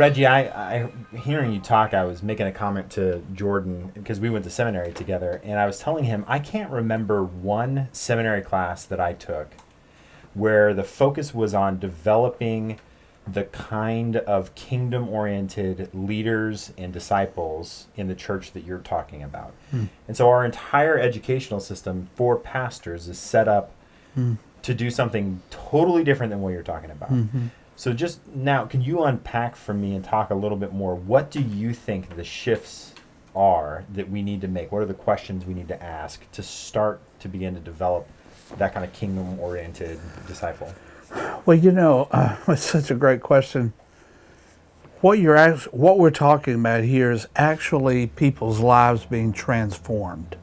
Reggie, I hearing you talk, I was making a comment to Jordan because we went to seminary together, and I was telling him I can't remember one seminary class that I took where the focus was on developing the kind of kingdom-oriented leaders and disciples in the church that you're talking about. And so our entire educational system for pastors is set up to do something totally different than what you're talking about. So just now, can you unpack for me and talk a little bit more? What do you think the shifts are that we need to make? What are the questions we need to ask to start to begin to develop that kind of kingdom-oriented disciple? Well, it's such a great question. What we're talking about here is actually people's lives being transformed.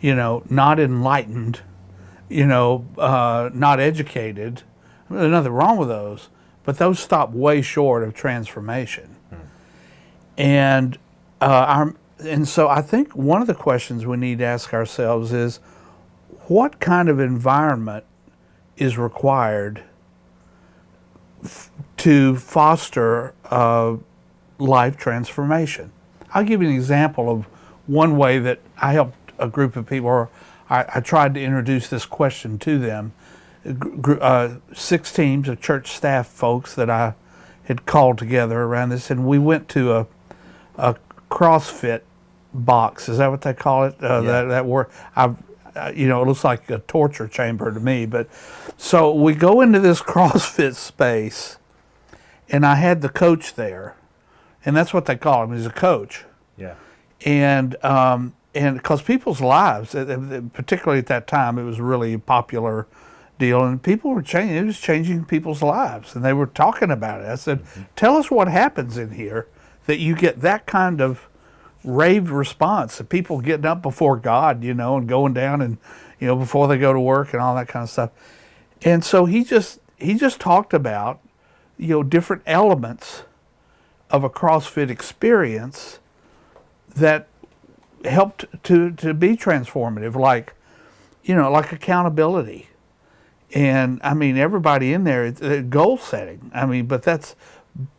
Not enlightened, not educated. There's nothing wrong with those, but those stop way short of transformation. And so I think one of the questions we need to ask ourselves is, what kind of environment is required to foster life transformation? I'll give you an example of one way that I helped a group of people, or I tried to introduce this question to them. 6 teams of church staff folks that I had called together around this, and we went to a CrossFit box. Is that what they call it? That word. It looks like a torture chamber to me. But so we go into this CrossFit space, and I had the coach there, and that's what they call him. He's a coach. Yeah. And because people's lives, particularly at that time, it was really a popular deal, and people were changing. It was changing people's lives, and they were talking about it. I said, "Tell us what happens in here that you get that kind of raved response of people getting up before God, and going down and, before they go to work and all that kind of stuff." And so he just talked about, different elements of a CrossFit experience that helped to be transformative, like accountability. And everybody in there, goal setting. But that's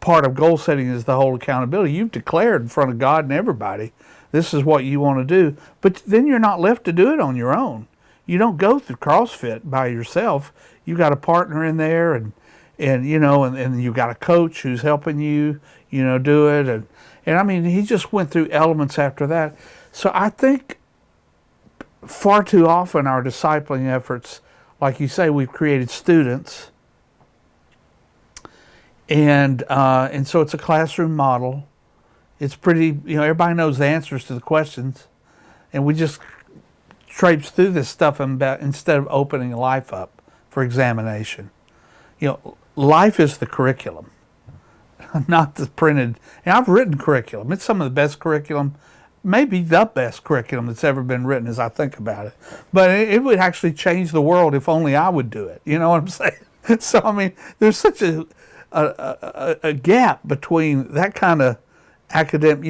part of goal setting, is the whole accountability. You've declared in front of God and everybody, this is what you want to do. But then you're not left to do it on your own. You don't go through CrossFit by yourself. You got a partner in there, and you got a coach who's helping you, do it. And he just went through elements after that. So I think far too often our discipling efforts, like you say, we've created students, and so it's a classroom model. It's pretty, everybody knows the answers to the questions, and we just traipse through this stuff instead of opening life up for examination. Life is the curriculum, not the printed. And I've written curriculum. It's some of the best curriculum, maybe the best curriculum that's ever been written, as I think about it. But it would actually change the world if only I would do it. You know what I'm saying? So, there's such a gap between that kind of academic,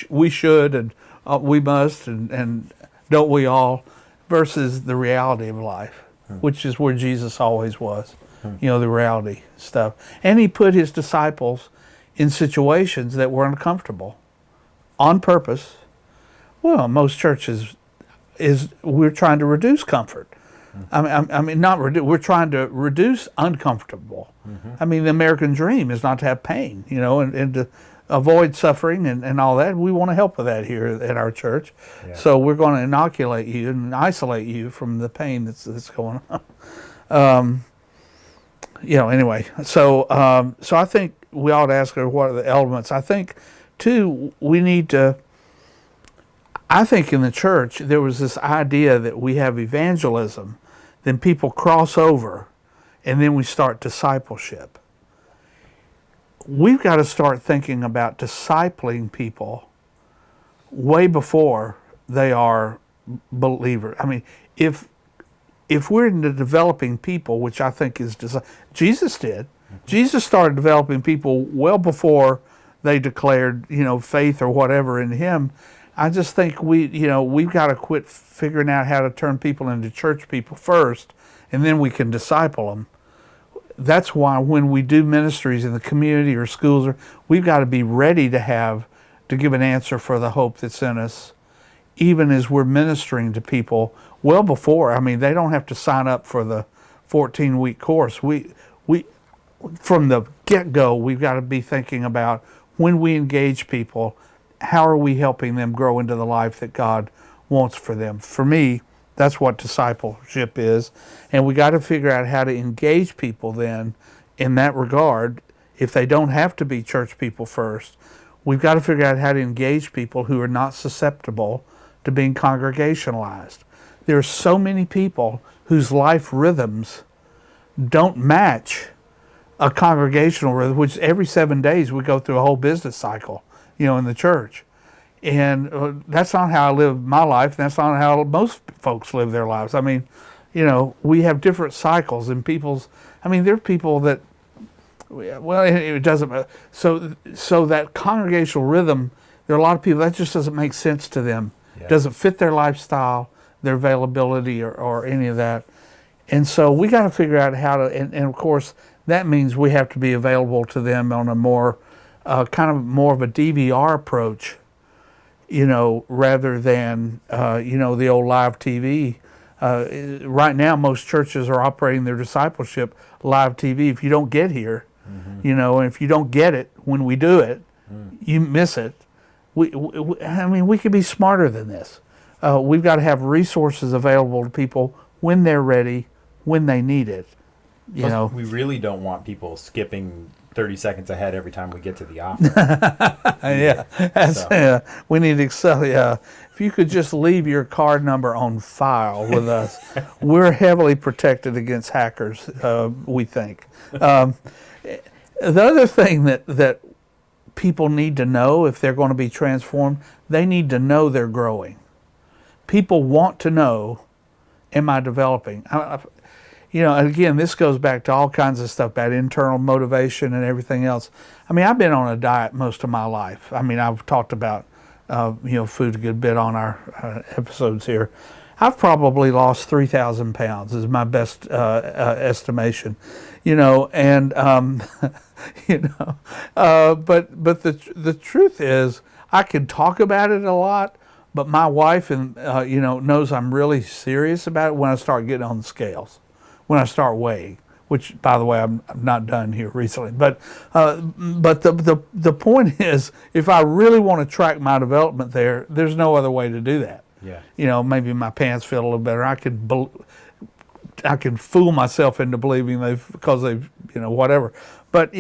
we should and we must and don't we all, versus the reality of life, which is where Jesus always was, the reality stuff. And he put his disciples in situations that were uncomfortable on purpose. Well, most churches we're trying to reduce comfort. We're trying to reduce uncomfortable. The American dream is not to have pain, and to avoid suffering and all that. We want to help with that here at our church. Yeah. So we're going to inoculate you and isolate you from the pain that's going on. Anyway, so I think we ought to ask her, what are the elements? I think, too, I think in the church there was this idea that we have evangelism, then people cross over, and then we start discipleship. We've got to start thinking about discipling people way before they are believers. If we're into developing people, which I think is Jesus did. Jesus started developing people well before they declared, faith or whatever in him. I just think we've got to quit figuring out how to turn people into church people first, and then we can disciple them. that's why when we do ministries in the community or schools, we've got to be ready to give an answer for the hope that's in us, even as we're ministering to people well before. I mean, they don't have to sign up for the 14-week course. We from the get-go, we've got to be thinking about when we engage people, how are we helping them grow into the life that God wants for them? For me, that's what discipleship is. And we got to figure out how to engage people then in that regard. If they don't have to be church people first, we've got to figure out how to engage people who are not susceptible to being congregationalized. There are so many people whose life rhythms don't match a congregational rhythm, which every 7 days we go through a whole business cycle, in the church. And that's not how I live my life. That's not how most folks live their lives. I mean, we have different cycles and there are people that, well, it doesn't, so that congregational rhythm, there are a lot of people that just doesn't make sense to them. Yeah. Doesn't fit their lifestyle, their availability, or any of that. And so we got to figure out how to, and of course, that means we have to be available to them on a more, kind of more of a DVR approach, rather than, the old live TV. Right now, most churches are operating their discipleship live TV. If you don't get here, and if you don't get it when we do it, you miss it. We could be smarter than this. We've got to have resources available to people when they're ready, when they need it. We really don't want people skipping 30 seconds ahead every time we get to the office. We need to excel. Yeah, if you could just leave your card number on file with us, we're heavily protected against hackers. We think. The other thing that people need to know if they're going to be transformed, they need to know they're growing. People want to know, am I developing? Again, this goes back to all kinds of stuff about internal motivation and everything else. I've been on a diet most of my life. I've talked about, food a good bit on our episodes here. I've probably lost 3,000 pounds is my best estimation, and, but the truth is I can talk about it a lot, but my wife knows I'm really serious about it when I start getting on the scales. When I start weighing, which, by the way, I'm not done here recently. But the point is, if I really want to track my development there's no other way to do that. Yeah. Maybe my pants fit a little better. I can fool myself into believing because they've whatever. But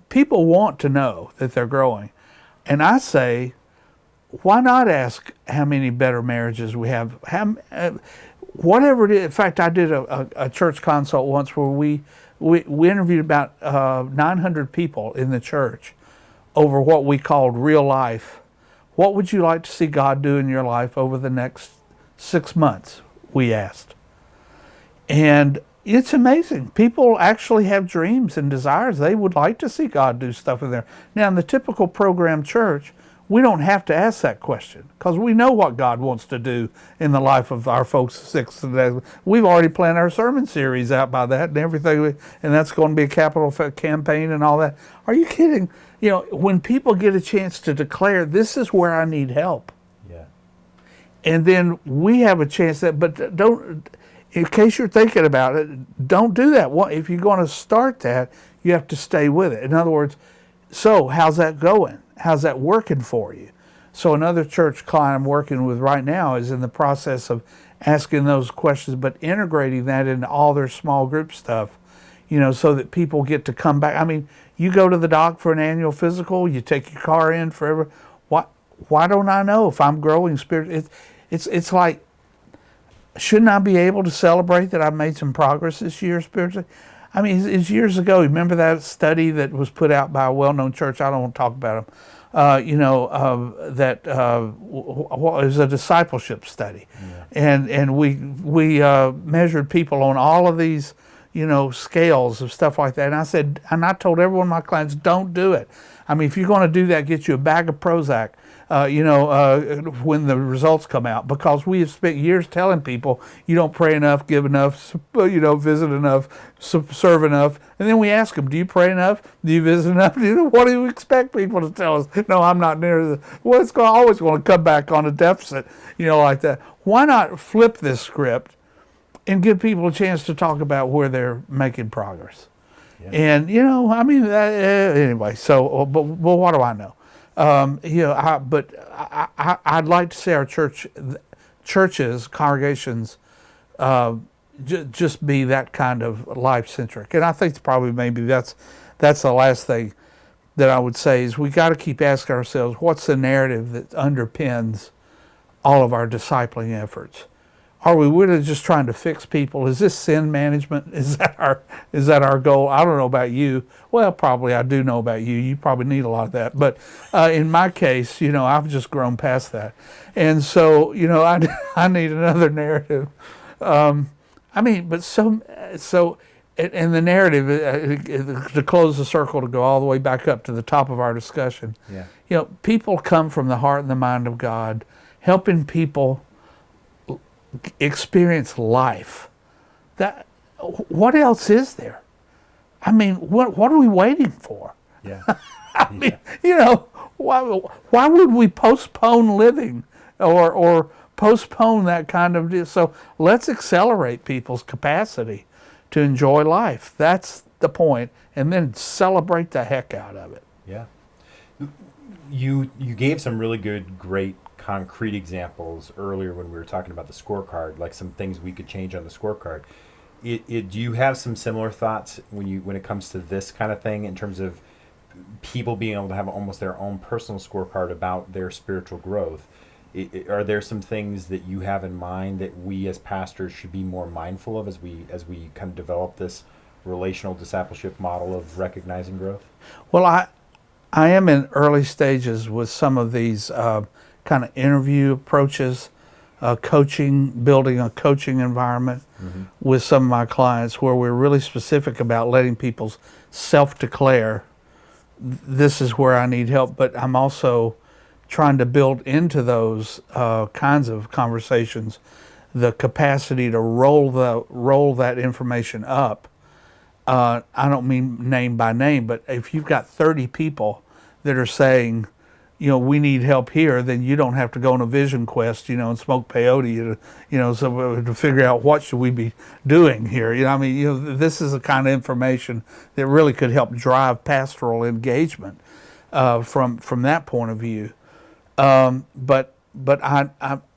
people want to know that they're growing, and I say, why not ask how many better marriages we have? Whatever it is. In fact, I did a church consult once where we interviewed about 900 people in the church over what we called real life. What would you like to see God do in your life over the next 6 months, we asked. And it's amazing. People actually have dreams and desires. They would like to see God do stuff in there. Now, in the typical program church, we don't have to ask that question because we know what God wants to do in the life of our folks 6 days. We've already planned our sermon series out by that and everything, and that's going to be a capital campaign and all that. Are you kidding? When people get a chance to declare, this is where I need help. Yeah. And then we have a chance but don't, in case you're thinking about it, don't do that. If you're going to start that, you have to stay with it. In other words, so how's that going? How's that working for you? So another church client I'm working with right now is in the process of asking those questions, but integrating that into all their small group stuff, so that people get to come back. You go to the doc for an annual physical, you take your car in forever. Why don't I know if I'm growing spiritually? It's like, shouldn't I be able to celebrate that I've made some progress this year spiritually? It's years ago. Remember that study that was put out by a well-known church? I don't want to talk about them. That was a discipleship study, yeah. and we measured people on all of these, scales of stuff like that. And I told every one of my clients, don't do it. If you're going to do that, get you a bag of Prozac, when the results come out, because we have spent years telling people you don't pray enough, give enough, visit enough, serve enough, and then we ask them, do you pray enough? Do you visit enough? What do you expect people to tell us? No, I'm not near the. Well, it's always going to come back on a deficit, like that. Why not flip this script and give people a chance to talk about where they're making progress? Yeah. And anyway. So, but what do I know? I'd like to see our churches, congregations, just be that kind of life-centric. And I think maybe that's the last thing that I would say is we got to keep asking ourselves, what's the narrative that underpins all of our discipling efforts? Are we really just trying to fix people? Is this sin management? Is that our goal? I don't know about you. Well, probably I do know about you. You probably need a lot of that. But in my case, I've just grown past that. And so, I need another narrative. And the narrative, to close the circle, to go all the way back up to the top of our discussion. Yeah. People come from the heart and the mind of God, helping people experience life. What else is there? What are we waiting for? Yeah. Why would we postpone living or postpone that kind of deal? So let's accelerate people's capacity to enjoy life. That's the point, and then celebrate the heck out of it. Yeah. You gave some really great concrete examples earlier when we were talking about the scorecard, like some things we could change on the scorecard. Do you have some similar thoughts when it comes to this kind of thing, in terms of people being able to have almost their own personal scorecard about their spiritual growth? Are there some things that you have in mind that we as pastors should be more mindful of as we kind of develop this relational discipleship model of recognizing growth? Well, I am in early stages with some of these kind of interview approaches, building a coaching environment with some of my clients, where we're really specific about letting people self-declare, this is where I need help. But I'm also trying to build into those kinds of conversations the capacity to roll that information up. I don't mean name by name, but if you've got 30 people that are saying, we need help here, then you don't have to go on a vision quest, and smoke peyote, to figure out what should we be doing here. This is the kind of information that really could help drive pastoral engagement from that point of view. But I'm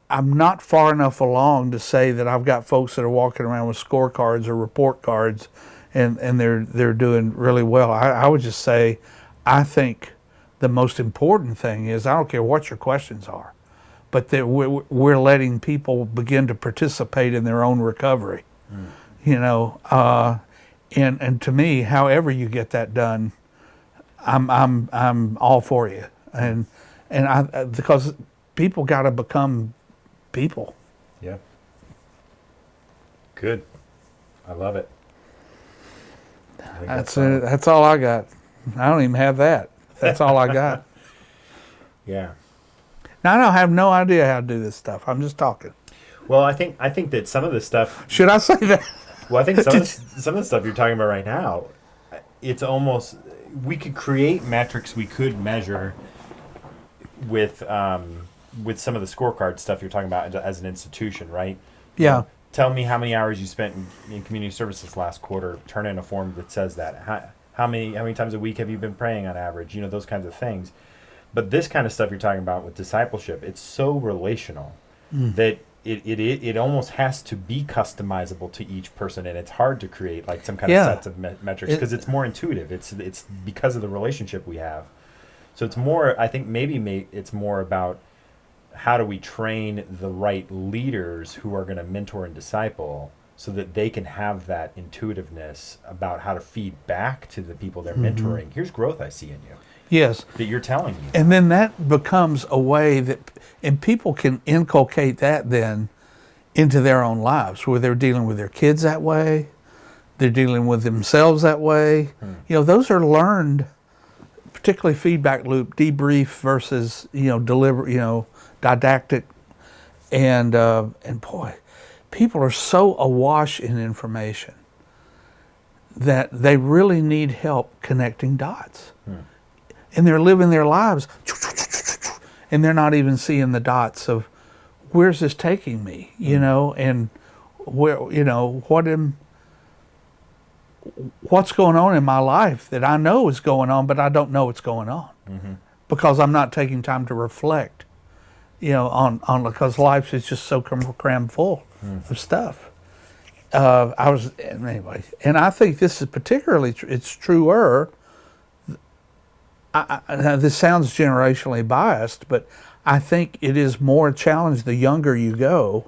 not far enough along to say that I've got folks that are walking around with scorecards or report cards, and they're doing really well. I would just say, I think the most important thing is, I don't care what your questions are, but that we're letting people begin to participate in their own recovery. And to me, however you get that done, I'm all for you. And because people got to become people. Yeah. Good. I love it. That's it. That's all I got. I don't even have that. That's all I got. Yeah. Now, I have no idea how to do this stuff. I'm just talking. Well, I think that some of the stuff. Should I say that? Well, I think some of the stuff you're talking about right now, it's almost, we could create metrics we could measure with some of the scorecard stuff you're talking about as an institution, right? Yeah. Tell me how many hours you spent in community services last quarter. Turn in a form that says that. How many times a week have you been praying on average? Those kinds of things. But this kind of stuff you're talking about with discipleship, it's so relational that it almost has to be customizable to each person, and it's hard to create like some kind of sets of metrics because it's more intuitive. It's because of the relationship we have. So it's more, I think maybe it's more about how do we train the right leaders who are going to mentor and disciple, so that they can have that intuitiveness about how to feed back to the people they're mentoring. Here's growth I see in you. Yes. That you're telling me. And then that becomes a way that, and people can inculcate that then into their own lives, where they're dealing with their kids that way, they're dealing with themselves that way. Those are learned particularly feedback loop, debrief versus deliver, didactic, and boy, people are so awash in information that they really need help connecting dots, and they're living their lives, and they're not even seeing the dots of where's this taking me, and where what's going on in my life that I know is going on, but I don't know what's going on because I'm not taking time to reflect, on because life is just so crammed full of stuff. Anyway, and I think this is particularly it's truer. Now this sounds generationally biased, but I think it is more a challenge the younger you go,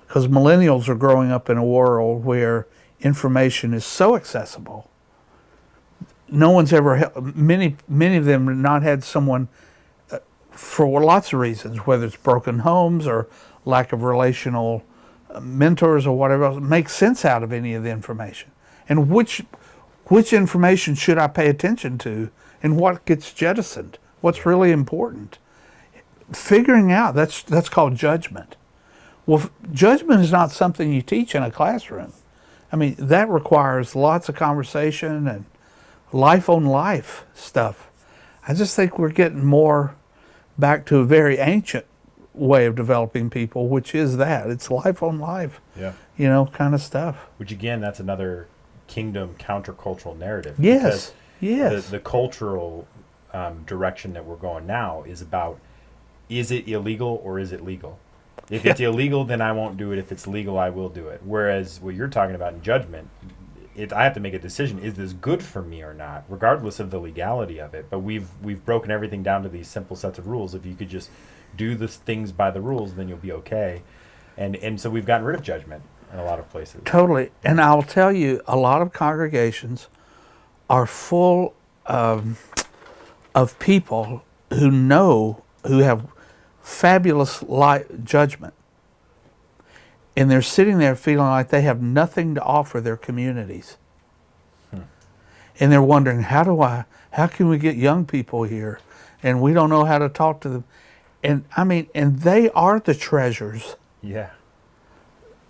because millennials are growing up in a world where information is so accessible. No one's ever many of them have not had someone for lots of reasons, whether it's broken homes or lack of relational mentors or whatever else, make sense out of any of the information. And which information should I pay attention to, and what gets jettisoned? What's really important? Figuring out, that's called judgment. Well, judgment is not something you teach in a classroom. I mean, that requires lots of conversation and life on life stuff. I just think we're getting more back to a very ancient way of developing people, which is that it's life on life, kind of stuff. Which again, that's another kingdom countercultural narrative. Yes, The cultural direction that we're going now is about, is it illegal or is it legal? If it's illegal, then I won't do it. If it's legal, I will do it. Whereas what you're talking about in judgment, I have to make a decision: is this good for me or not, regardless of the legality of it? But we've broken everything down to these simple sets of rules. If you could just do the things by the rules, then you'll be okay. And so we've gotten rid of judgment in a lot of places. Totally. And I'll tell you, a lot of congregations are full of people who have fabulous judgment, and they're sitting there feeling like they have nothing to offer their communities, and they're wondering, how can we get young people here, and we don't know how to talk to them, and they are the treasures.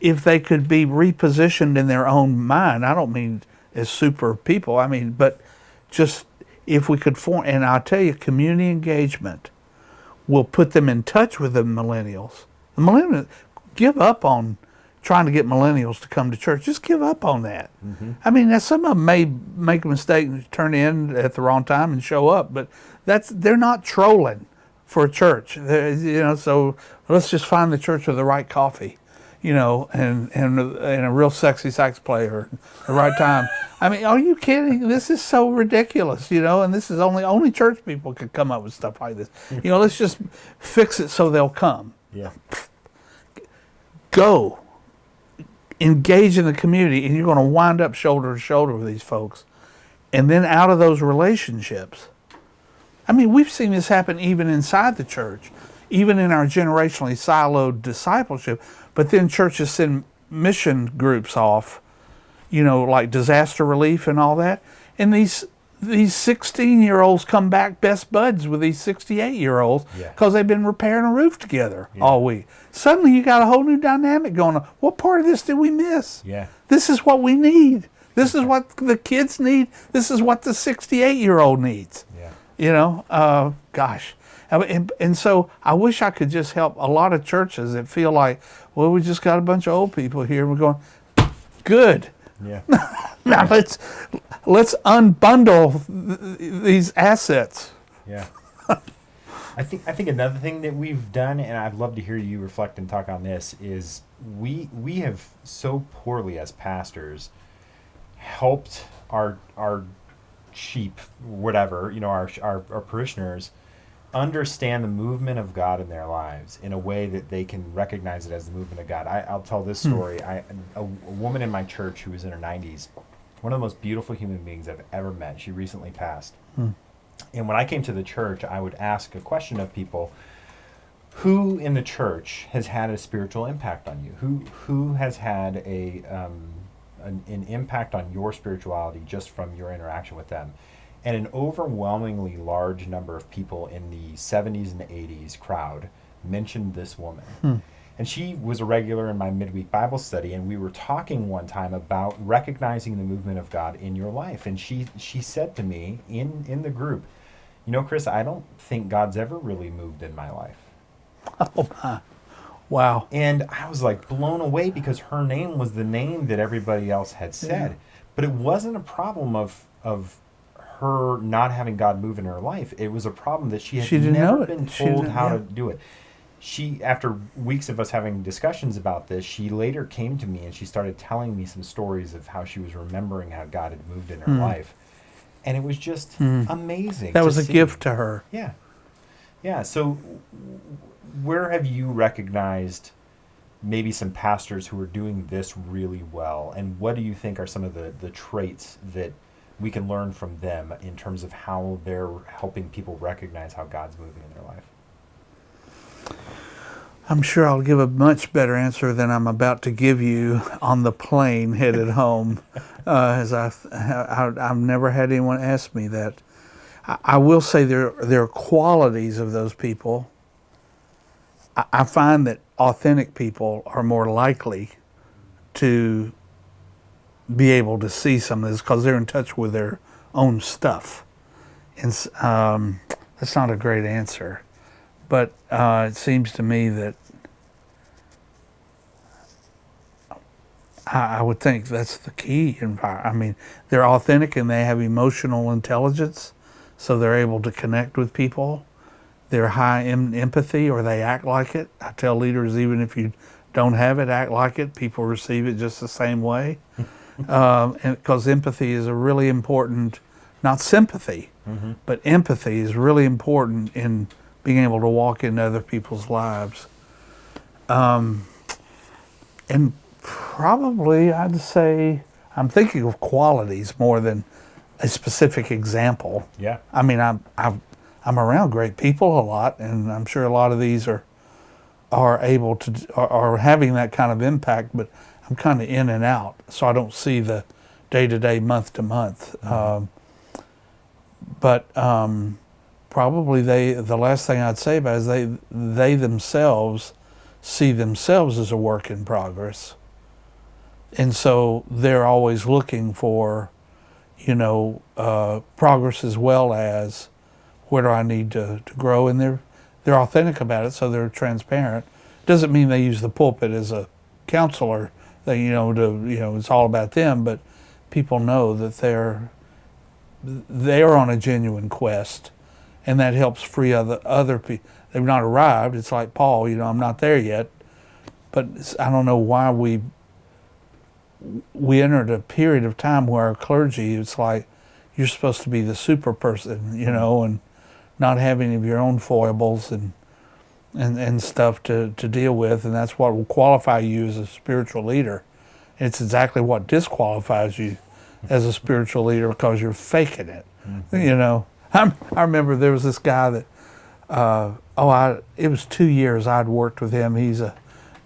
If they could be repositioned in their own mind. I don't mean as super people, but just if we could form, and I'll tell you, community engagement will put them in touch with the millennials. The millennials, give up on trying to get millennials to come to church. Just give up on that. Now some of them may make a mistake and turn in at the wrong time and show up, but they're not trolling for a church. So let's just find the church with the right coffee, and a real sexy sax player at the right time. Are you kidding? This is so ridiculous, and this is only church people could come up with stuff like this. Let's just fix it so they'll come. Go. Engage in the community, and you're going to wind up shoulder to shoulder with these folks. And then out of those relationships, we've seen this happen even inside the church, even in our generationally siloed discipleship, but then churches send mission groups off, like disaster relief and all that. And these 16-year-olds come back best buds with these 68-year-olds because they've been repairing a roof together all week. Suddenly you got a whole new dynamic going on. What part of this did we miss? This is what we need. This is what the kids need. This is what the 68-year-old needs. Gosh. And so I wish I could just help a lot of churches that feel like, well, we just got a bunch of old people here. We're going, good. Now let's unbundle these assets. I think another thing that we've done, and I'd love to hear you reflect and talk on this, is we have so poorly as pastors helped our sheep, whatever, our parishioners understand the movement of God in their lives in a way that they can recognize it as the movement of God. I'll tell this story. A woman in my church who was in her 90s, one of the most beautiful human beings I've ever met. She recently passed. And when I came to the church, I would ask a question of people: who in the church has had a spiritual impact on you? Who has had an impact on your spirituality just from your interaction with them? And an overwhelmingly large number of people in the 70s and 80s crowd mentioned this woman. And she was a regular in my midweek Bible study, and we were talking one time about recognizing the movement of God in your life. And she said to me in the group, you know, Chris, I don't think God's ever really moved in my life. Oh my. Wow. And I was like blown away because her name was the name that everybody else had said. Yeah. But it wasn't a problem of her not having God move in her life. It was a problem that she had She didn't never know it. been She told didn't- how yeah. to do it. She, after weeks of us having discussions about this, she later came to me and she started telling me some stories of how she was remembering how God had moved in her life. And it was just amazing. That to was a see. gift to her. Yeah. Yeah. So where have you recognized maybe some pastors who are doing this really well? And what do you think are some of the traits that we can learn from them in terms of how they're helping people recognize how God's moving in their life? I'm sure I'll give a much better answer than I'm about to give you on the plane headed home, as I've never had anyone ask me that. I will say there are qualities of those people. I find that authentic people are more likely to be able to see some of this because they're in touch with their own stuff. And that's not a great answer. But it seems to me that I would think that's the key. I mean, they're authentic and they have emotional intelligence, so they're able to connect with people. They're high in empathy, or they act like it. I tell leaders, even if you don't have it, act like it. People receive it just the same way. And because empathy is a really important, not sympathy, but empathy is really important in being able to walk into other people's lives. And probably I'd say I'm thinking of qualities more than a specific example. Yeah. I mean, I'm around great people a lot, and I'm sure a lot of these are able to are having that kind of impact. But I'm kind of in and out, so I don't see the day to day, month to month. But probably the last thing I'd say about it is they themselves see themselves as a work in progress, and so they're always looking for, progress as well as where do I need to grow, and they're authentic about it, so they're transparent. Doesn't mean they use the pulpit as a counselor. It's all about them, but people know that they are on a genuine quest, and that helps free other people. They've not arrived. It's like Paul, I'm not there yet, but I don't know why we entered a period of time where our clergy, it's like you're supposed to be the super person, and not have any of your own foibles and stuff to deal with, and that's what will qualify you as a spiritual leader. It's exactly what disqualifies you as a spiritual leader because you're faking it. I remember there was this guy that it was 2 years I'd worked with him. He's a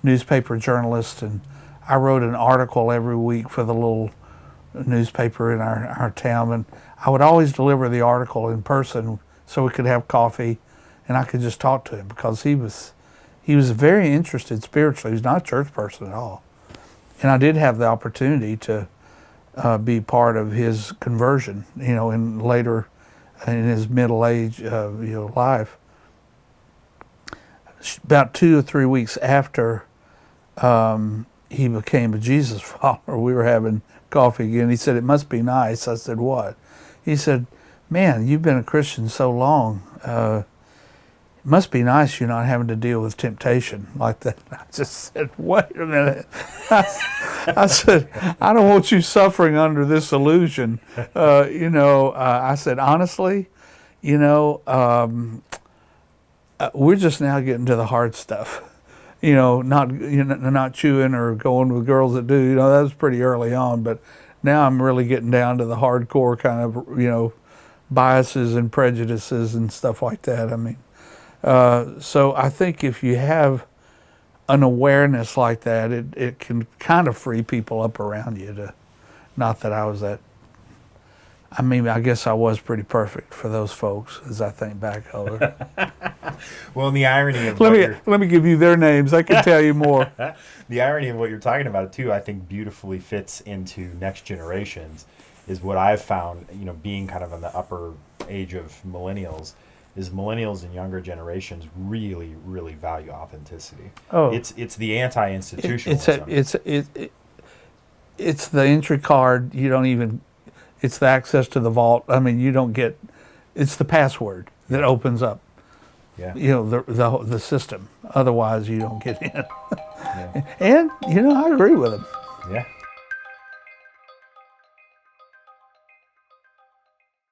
newspaper journalist, and I wrote an article every week for the little newspaper in our town, and I would always deliver the article in person so we could have coffee and I could just talk to him because he was very interested spiritually. He's not a church person at all. And I did have the opportunity to be part of his conversion, in later in his middle age, life. About 2 or 3 weeks after he became a Jesus follower, we were having coffee again. He said, "It must be nice." I said, "What?" He said, "Man, you've been a Christian so long. It must be nice you're not having to deal with temptation like that." I just said, "Wait a minute." I said, "I don't want you suffering under this illusion." I said, "Honestly, we're just now getting to the hard stuff. Not chewing or going with girls that do. That was pretty early on, but now I'm really getting down to the hardcore kind of, biases and prejudices and stuff like that. I mean, so I think if you have an awareness like that, it can kind of free people up around you. Not that I was that I mean, I guess I was pretty perfect for those folks as I think back over. Well, and the irony of Let me give you their names. I can tell you more. the irony of what you're talking about too, I think beautifully fits into next generations. Is what I've found, being kind of on the upper age of millennials, is millennials and younger generations really, really value authenticity. Oh. It's the anti-institutionalism. It's the entry card. You don't even. It's the access to the vault. I mean, you don't get. It's the password that opens up. Yeah. The system. Otherwise, you don't get in. Yeah. And I agree with them. Yeah.